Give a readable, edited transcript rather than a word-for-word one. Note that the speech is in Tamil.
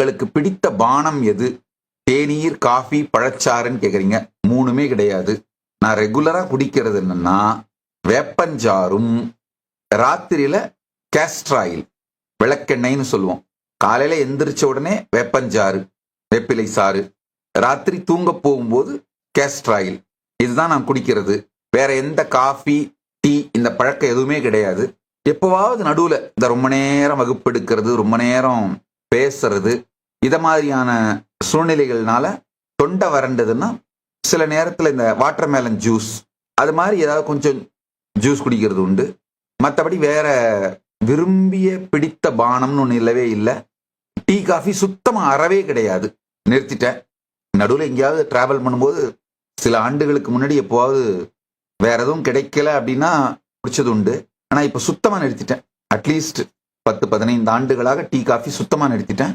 உங்களுக்கு பிடித்த பானம் எது? தேநீர், காஃபி, பழச்சாறுன்னு கேக்குறீங்க. மூணுமே கிடையாது. நான் ரெகுலரா குடிக்கிறது என்னன்னா வேப்பஞ்சாறும் ராத்திரியில கேஸ்ட்ராயில் விளக்கெண்ணெய்னு சொல்லுவோம். காலையில எந்திரிச்ச உடனே வேப்பஞ்சாறு, வேப்பிலை சாறு, ராத்திரி தூங்க போகும்போது கேஸ்ட்ராயில். இதுதான் நான் குடிக்கிறது. வேற எந்த காஃபி, டீ இந்த பழக்கம் எதுவுமே கிடையாது. எப்பவாவது நடுவுல இந்த ரொம்ப நேரம் வகுப்பு எடுக்கிறது, ரொம்ப நேரம் பேசுறது, இத மாதிரியான சூழ்நிலைகள்னால தொண்டை வறண்டதுன்னா சில நேரத்துல இந்த வாட்டர்மெலன் ஜூஸ் அது மாதிரி ஏதாவது கொஞ்சம் ஜூஸ் குடிக்கிறது உண்டு. மற்றபடி வேற விரும்பிய பிடித்த பானம்னு ஒன்று இல்லவே இல்லை. டீ காஃபி சுத்தமா அறவே கிடையாது, நிறுத்திட்டேன். நடுவில் எங்கேயாவது டிராவல் பண்ணும்போது சில ஆண்டுகளுக்கு முன்னாடி எப்போவாவது வேற எதுவும் கிடைக்கல அப்படின்னா குடிச்சது உண்டு. ஆனா இப்ப சுத்தமா நிறுத்திட்டேன். அட்லீஸ்ட் 10-15 ஆண்டுகளாக டீ காஃபி சுத்தமா நிறுத்திட்டேன்.